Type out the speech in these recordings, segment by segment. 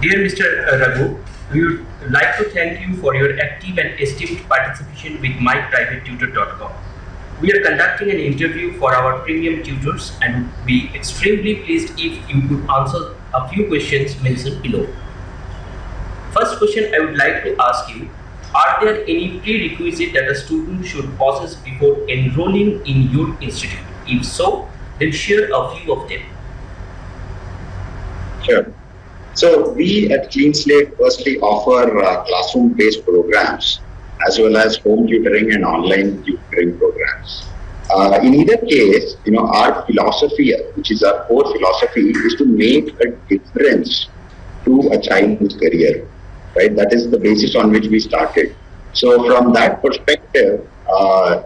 Dear Mr. Raghu, we would like to thank you for your active and esteemed participation with myprivatetutor.com. We are conducting an interview for our premium tutors and would be extremely pleased if you could answer a few questions mentioned below. First question I would like to ask you, are there any prerequisites that a student should possess before enrolling in your institute? If so, then share a few of them. Sure. So we at Cleanslate firstly offer classroom-based programs as well as home tutoring and online tutoring programs. In either case, our philosophy, which is our core philosophy, is to make a difference to a child's career, right? That is the basis on which we started. So from that perspective,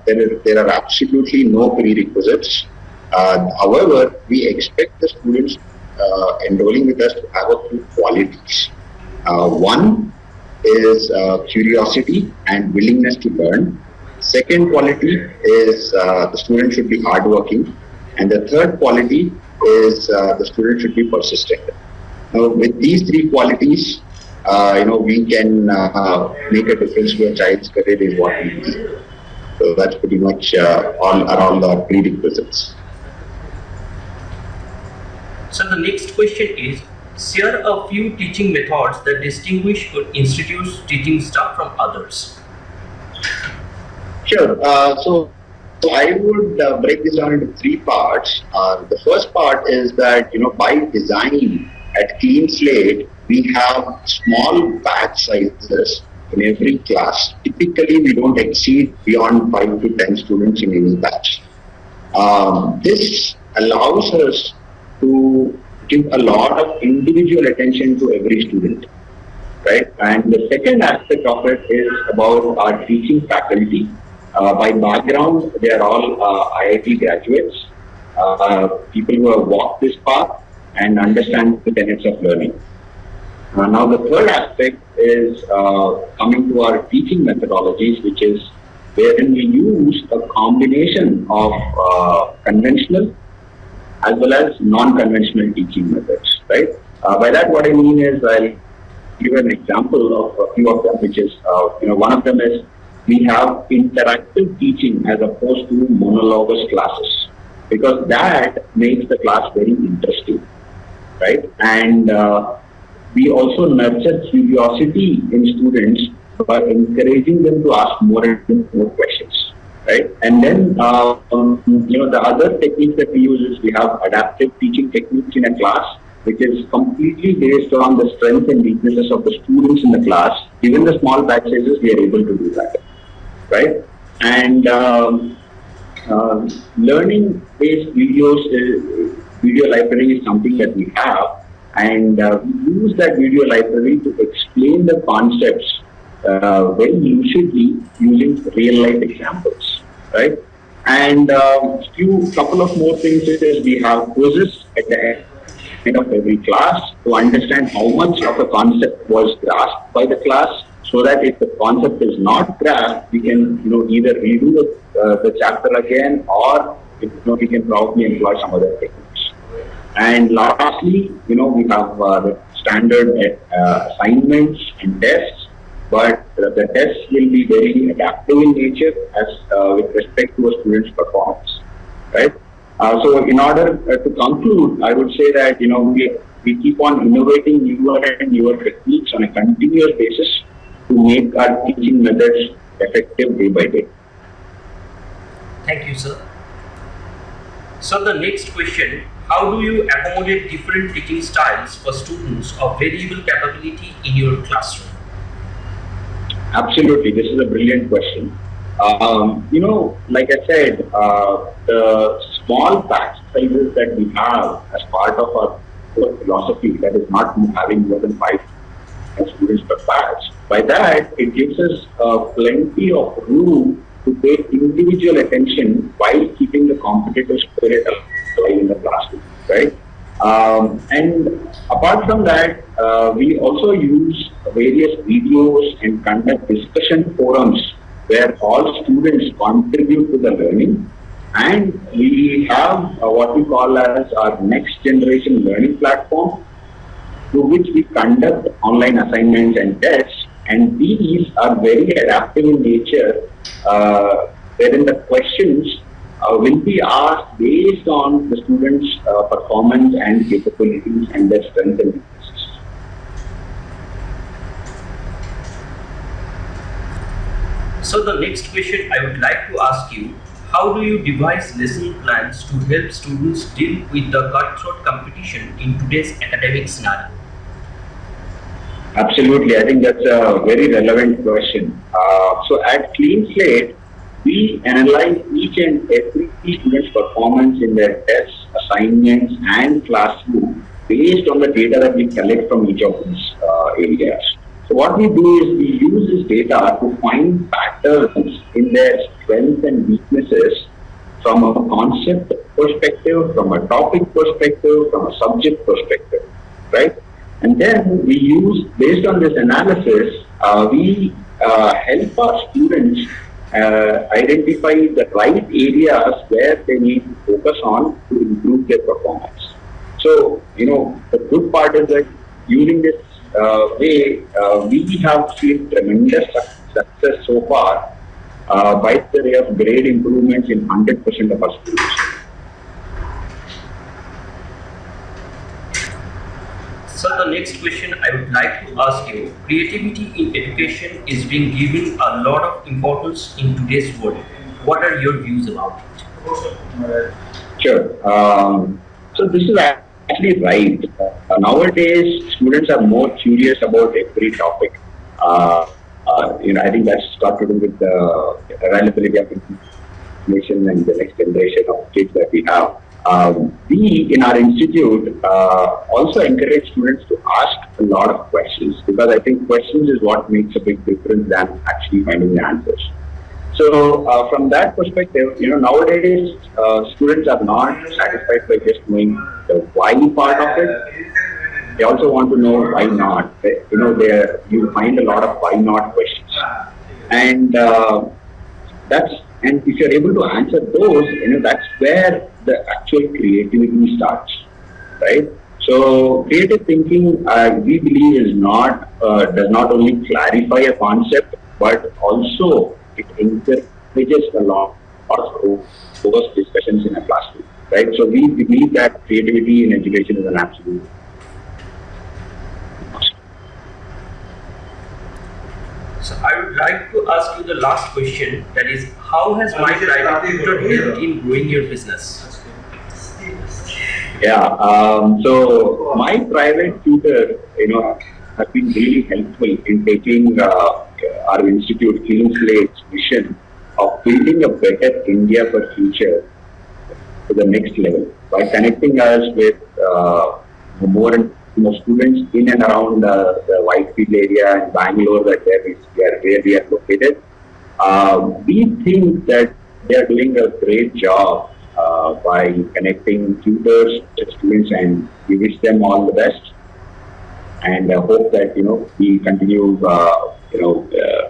there are absolutely no prerequisites. However, we expect the students enrolling with us to have a few qualities. One is curiosity and willingness to learn. Second quality is the student should be hardworking. And the third quality is the student should be persistent. Now, with these three qualities, we can make a difference to a child's career is what we do. So that's pretty much all around our prerequisites. So the next question is, share a few teaching methods that distinguish your institute's teaching staff from others. Sure. So I would break this down into three parts. The first part is that, by design at Cleanslate, we have small batch sizes in every class. Typically, we don't exceed beyond 5 to 10 students in any batch. This allows us to give a lot of individual attention to every student, right? And the second aspect of it is about our teaching faculty. By background, they are all IIT graduates, people who have walked this path and understand the tenets of learning. Now, the third aspect is coming to our teaching methodologies, which is wherein we use a combination of conventional as well as non-conventional teaching methods, right? By that, what I mean is I'll give an example of a few of them, which is, one of them is we have interactive teaching as opposed to monologous classes, because that makes the class very interesting, right? And we also nurture curiosity in students by encouraging them to ask more and more questions, right? And then, the other techniques that we use is we have adaptive teaching techniques in a class, which is completely based on the strengths and weaknesses of the students in the class. Given the small batch sizes, we are able to do that, right? And learning-based video library is something that we have, and we use that video library to explain the concepts very lucidly using real-life examples, right? And couple of more things is we have quizzes at the end of every class to understand how much of a concept was grasped by the class, so that if the concept is not grasped, we can either redo the chapter again, or we can probably employ some other techniques. And lastly, we have the standard assignments and tests, but the tests will be very adaptive in nature as with respect to a student's performance, right? So in order to conclude, I would say that we keep on innovating newer and newer techniques on a continuous basis to make our teaching methods effective day by day. Thank you, sir. So the next question, how do you accommodate different teaching styles for students of variable capability in your classroom? Absolutely, this is a brilliant question. Like I said, the small batch sizes that we have as part of our core philosophy, that is not having more than 5 students per batch, by that it gives us plenty of room to pay individual attention while keeping the competitive spirit alive in the classroom, right? And apart from that, we also use various videos and conduct discussion forums where all students contribute to the learning. And we have what we call as our next generation learning platform, through which we conduct online assignments and tests, and these are very adaptive in nature, wherein the questions will be asked based on the students' performance and capabilities and their strengths and weaknesses. So the next question I would like to ask you, how do you devise lesson plans to help students deal with the cutthroat competition in today's academic scenario? Absolutely, I think that's a very relevant question. So at Cleanslate, we analyze each and every student's performance in their tests, assignments, and classroom based on the data that we collect from each of these areas. So what we do is we use this data to find patterns in their strengths and weaknesses from a concept perspective, from a topic perspective, from a subject perspective, right? And then we use, based on this analysis, we help our students identify the right areas where they need to focus on to improve their performance. So, the good part is that using this way, we have seen tremendous success so far by the way of grade improvements in 100% of our students. So the next question I would like to ask you, creativity in education is being given a lot of importance in today's world. What are your views about it? Sure. So this is actually right. Nowadays, students are more curious about every topic. I think that's got to do with the availability of information and the next generation of kids that we have. We in our institute also encourage students to ask a lot of questions, because I think questions is what makes a big difference than actually finding the answers. So from that perspective, nowadays students are not satisfied by just knowing the why part of it. They also want to know why not. You find a lot of why not questions, and if you're able to answer those, that's where the actual creativity starts, right? So creative thinking, we believe, does not only clarify a concept, but also it encourages a lot of robust discussions in a classroom, right? So we believe that creativity in education is an absolute. So I would like to ask you the last question, that is, how has my private tutor helped in growing your business? Yeah, so my private tutor, has been really helpful in taking our institute, Cleanslate's vision of building a better India for future to the next level by connecting us with more and more students in and around the Whitefield area and Bangalore, where we are located. We think that they are doing a great job by connecting tutors to students, and we wish them all the best. And hope that we continue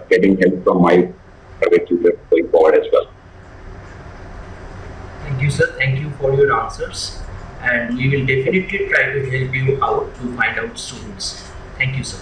getting help from my private tutor going forward as well. Thank you, sir. Thank you for your answers, and we will definitely try to help you out to find out students. Thank you, sir.